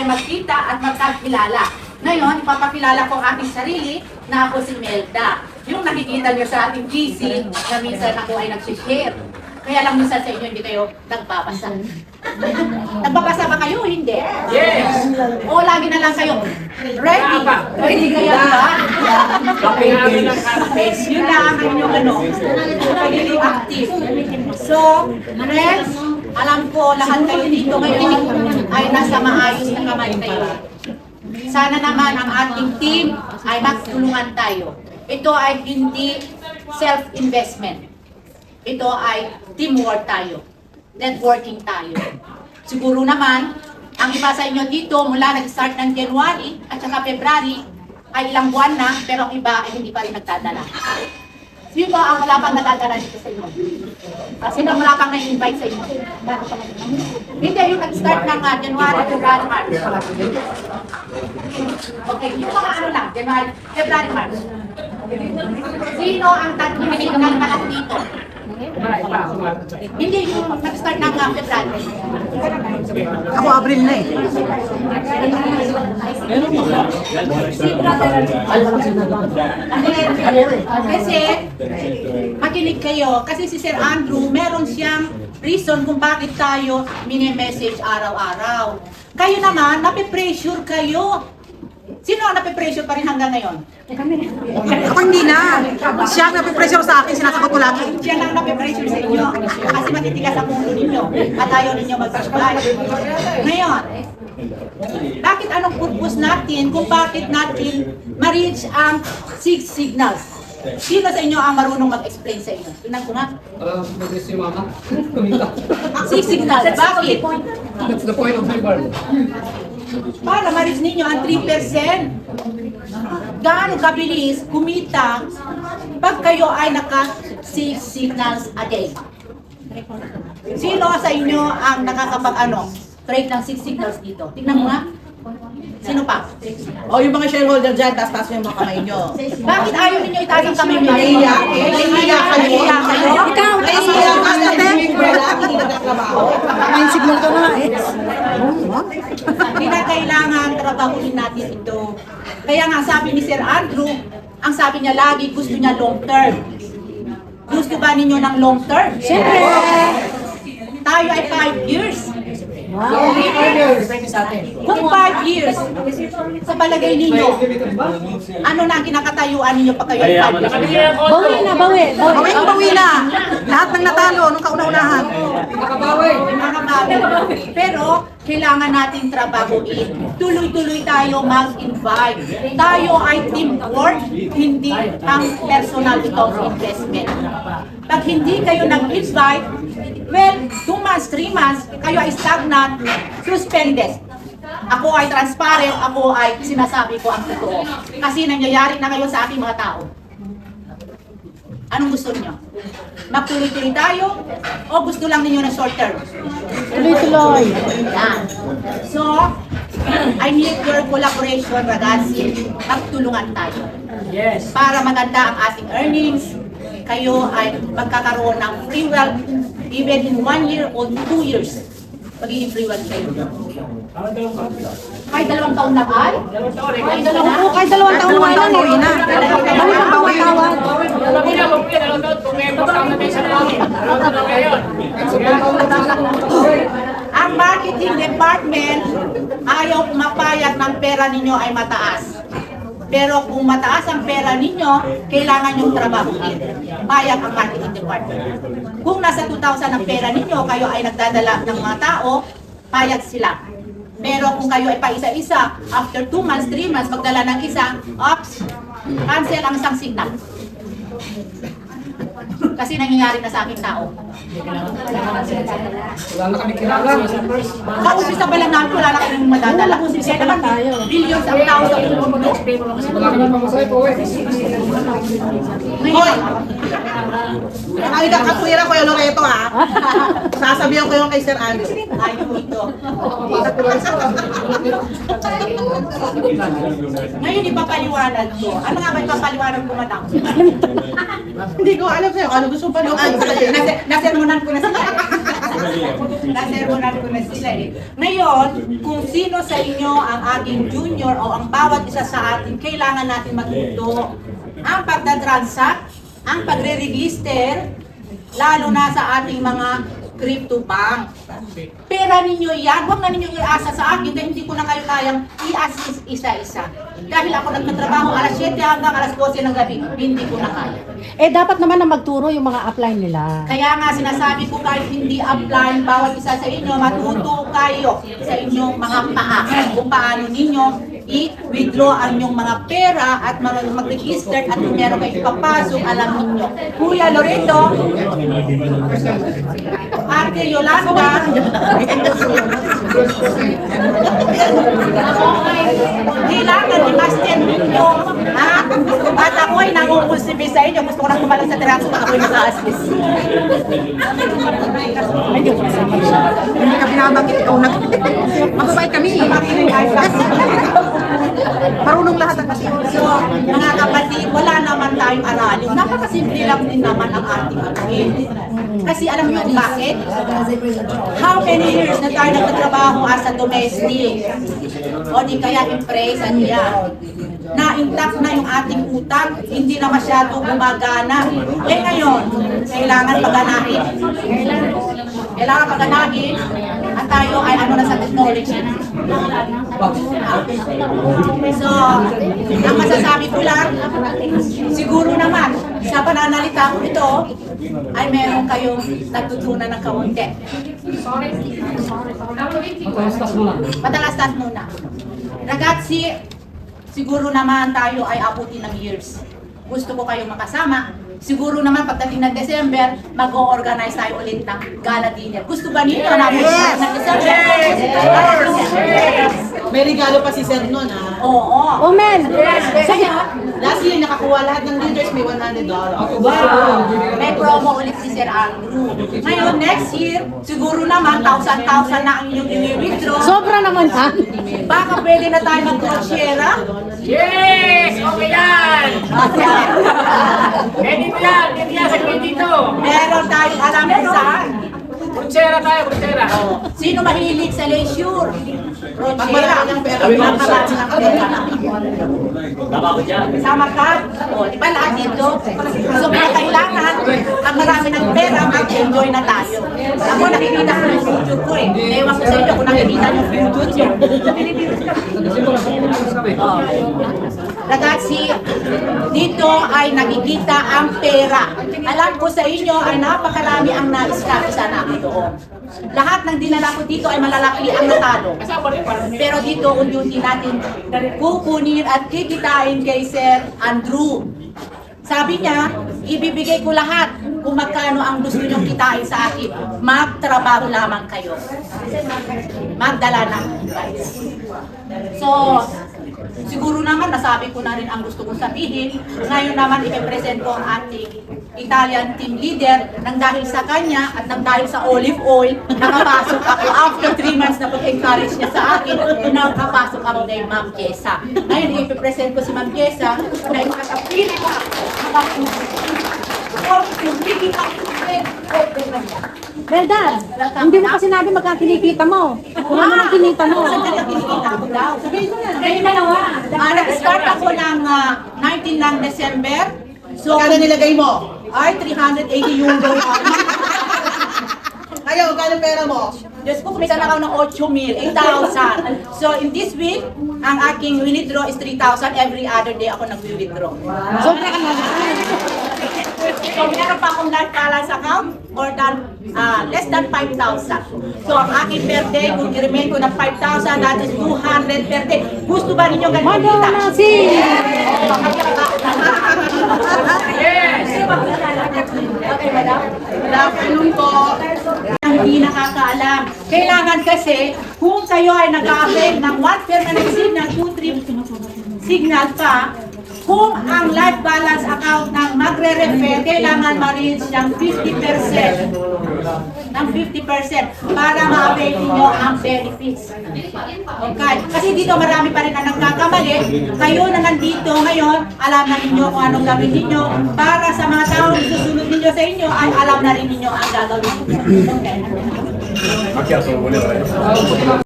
ay magkita at magkakilala. Ngayon, ipapakilala ko ang aking sarili na ako si Melda. Yung nakikita nyo sa ating GC na minsan ako ay nagsishare. Kaya lang minsan sa inyo hindi kayo nagbabasa. Nagbabasa ba kayo? Hindi. Yes! O lagi na lang kayo ready. Ready kayo ba? Yun lang ang inyong pagiging active. So, friends, alam ko lahat kayo dito ngayon ay nasa maayos na kamay kayo. Sana naman ang ating team ay magtulungan tayo. Ito ay hindi self-investment. Ito ay teamwork tayo. Networking tayo. Siguro naman, ang iba sa inyo dito mula nag-start ng January at saka February ay ilang buwan na, pero ang iba ay hindi pa rin nagdadala. Sino ba ang wala pang nadadala dito sa inyo? Sino ang wala pang na-invite sa inyo? Hindi, yung nag-start ng January, February, March. Okay, yung mga ano lang, January, February, March. Sino ang tag-ibig ng lahat dito? Hindi, yung nag-start ng February. Ako Abril na eh. Kasi, makinig kayo. Kasi si Sir Andrew, meron siyang reason kung bakit tayo mini-message araw-araw. Kayo naman, nape-pressure kayo. Sino ang nape-pressure pa rin hanggang ngayon? Ako hindi na. Siya ang napipressure sa akin, sinasagot ko lagi. Siya lang nape-pressure sa inyo. Kasi matitigas ang ulo ninyo. At ayaw ninyo mag-subscribe. Ngayon, bakit anong purpose natin kung bakit natin ma-reach ang 6 signals? Sino sa inyo ang marunong mag-explain sa inyo? Tingnan ko nga. Mag-guess si Mama. 6 signals. Bakit? That's the point of my bar. Para ma-reach ninyo ang 3%. Gaano kabilis kumita pag kayo ay naka-6 signals a day? Sino sa inyo ang trade ng 6 signals dito? Tingnan mo nga. Sino pa? O yung mga shareholder dyan, taas-taas yung mga kamay nyo. Bakit ayaw ninyo itaas ang kamay ninyo? Nahiya. Nahiya kayo. Nahiya kayo? Ikaw, nahiya. Basta din. Hindi nagtatrabaho. May signal ka na eh. Hindi na kailangan trabahuin natin ito. Kaya nga sabi ni Sir Andrew, ang sabi niya lagi gusto niya long term. Gusto ba ninyo ng long term? Siyempre. Tayo ay 5 years. Depende sa atin. Kung 5 years, sa palagay ninyo, ano na ang kinakatayuan ninyo pag kayo ay 5 years? Bawi na, bawi. Bawi na. Lahat ng natalo nung kauna-unahan. Nakabawi. Pero, kailangan nating trabahuin. Tuloy-tuloy tayo mag-invite. Tayo ay teamwork, hindi ang personal itong investment. Pag hindi kayo nag-invite, well, 2 months, 3 months, kayo ay stagnant, suspended. Ako ay transparent, ako ay sinasabi ko ang totoo. Kasi nangyayari na kayo sa aking mga tao. Anong gusto niyo? Magtuloy-tuloy tayo o gusto lang ninyo na short term? Tuloy-tuloy. Yan. So, I need your collaboration, ragazzi. Magtulungan tayo. Yes. Para maganda ang ating earnings, kayo ay magkakaroon ng free wealth even in 1 year or 2 years. Magiging free wealth kayo. Kahit 2 taon na ba? Kahit 2 taon na? Kahit 2 taon na lang, bawi na. Bawi na, bawi-tawad. Ang marketing department ayaw pumapayag ng pera ninyo ay mataas. Pero kung mataas ang pera ninyo, kailangan yung trabahuin. Payag ang marketing department. Kung nasa 2,000 ang pera ninyo, kayo ay nagdadala ng mga tao, payag sila. Pero kung kayo ay pa-isa-isa, after 2 months, 3 months, magdala ng isa, ops, cancel ang isang signal. Kasi nangyayari na sa aking tao. Wala na kami kilala. Kaumpisa pa lang namin, wala na kami madadala. Kasi naman, billions ang tao sa mundo. Wala kami pamasahe po eh. Ngayon, Ay, kakatwira ko yung Loreto ha. Sasabihan ko yung kay Sir Andrew. ayaw ito. Ngayon, ipapaliwanag ko. Ano nga ba ipapaliwanag ko, madam? Hindi ko alam sa'yo. Ano gusto pa nung answer? Nasermonan ko na sila. Nasermonan ko na sila eh. Ngayon, kung sino sa inyo ang ating junior o ang bawat isa sa atin, kailangan natin matuto. Ang pagdadransact, ang pagre-register, lalo na sa ating mga crypto bank. Pera ninyo yan, huwag na ninyo iasa sa akin dahil hindi ko na kayo kayang i-assist isa-isa. Dahil ako nagtatrabaho alas 7 hanggang alas 12 ng gabi, hindi ko na kaya. Eh, dapat naman na magturo yung mga upline nila. Kaya nga sinasabi ko kahit hindi apply bawat isa sa inyo, matuto kayo sa inyong mga paa kung paano ninyo i-withdraw ang inyong mga pera at mag-register at kung meron kayo ipapasok, alam ninyo. Kuya Loreto, Ate Yolanda, kailangan i-master ninyo, ha? At ako'y nangukulsibi sa inyo, gusto ko na kumalang sa teraso at ako'y nag-a-assist. Hindi ka binabangkit, ikaw na. Mababait kami. Marunong lahat ang kasi. So, mga kapatid, wala naman tayong aralin. Napakasimple lang din naman ang ating gagawin. Kasi alam niyo bakit? How many years na tayo nagtatrabaho as a domestic? O di kaya empresa niya. Na-intact na yung ating utang, hindi na masyado gumagana. Eh ngayon, kailangan paganahin. Kailangan paganahin at tayo ay ano na sa technology. So, ang masasabi ko lang, siguro naman, sa pananalita ko ito, ay meron kayong natutunan ng kaunti. Matalastas mo lang. Patalastas muna. Ragazzi, siguro naman tayo ay abutin ng years. Gusto ko kayong makasama. Siguro naman pagdating ng December, mag-o-organize tayo ulit ng gala dinner. Gusto ba ninyo na mag-start ng December? May regalo pa si Sir nun, ha? Oo. Oh, men! Sige. Last year, nakakuha lahat ng leaders, may $100. Wow! May promo ulit si Sir Andrew. Ngayon, next year, siguro naman, 1,000 na ang inyong i-withdraw. Sobra naman ha? Baka pwede na tayo mag-crociera. Yes! Okay yan! Pwede mo yan! Pwede yan sa dito! Meron tayong alam kung saan. Kutsera tayo, kutsera! Sino mahilig sa leisure? Pag Crociera. marami ng pera, Nakarami ng pera. Tama ko dyan! Sama ka? O, di ba lahat dito? So, kaya kailangan, ang marami ng pera, mag-enjoy na tayo. Ako, nakikita ko yung future ko eh. Ewan ko sa inyo kung nakikita yung future nyo. Ragazzi, dito ay nakikita ang pera. Alam ko sa inyo ay napakarami ang na-scam sa namin doon. Lahat ng dinala ko dito ay malalaki ang natalo. Pero dito, unti-unti natin kukunin at kikitain kay Sir Andrew. Sabi niya, ibibigay ko lahat kung magkano ang gusto niyong kitain sa akin. Magtrabaho lamang kayo. Magdala ng guys. So, siguro naman nasabi ko na rin ang gusto kong sabihin. Ngayon naman ipipresent ko ang ating Italian team leader nang dahil sa kanya at nang dahil sa olive oil, nakapasok ako after 3 months na pag-encourage niya sa akin, nakapasok ako kay Ma'am Jessa. Ngayon ipipresent ko si Ma'am Jessa na ikakapili ko Beldan, hindi mo pa sinabi magkano kinikita mo. Kung ano ang kinita mo. Kinikita ko daw. Nag-start ako ng 19 ng December. So, Kano nilagay mo? ay 380 euro. Ayaw, kano pera mo? Diyos ko, kumisa na ako ng 8,000, 8,000. So, in this week, ang aking withdraw is 3,000. Every other day ako nag-withdraw. Sobra ka naman. So, meron pa akong life balance account more than, less than 5,000. So, ang aking per day, kung i-remain ko ng 5,000, that is 200 per day. Gusto ba ninyo ganito kita? Madonna, si! Okay, madam? Good afternoon po. Hindi nakakaalam. Kailangan kasi, kung kayo ay nag-a-avail ng 1 permanent signal, 2 signal pa, kung ang life balance account ng magre-refer, kailangan ma-reach ng 50%. Ng 50% para ma-avail ninyo ang benefits. Okay. Kasi dito marami pa rin ang nagkakamali. Kayo na nandito ngayon, alam na ninyo kung anong gawin ninyo. Para sa mga taong susunod ninyo sa inyo, ay alam na rin ninyo ang gagawin ninyo. Okay. Macchiato lo voleva.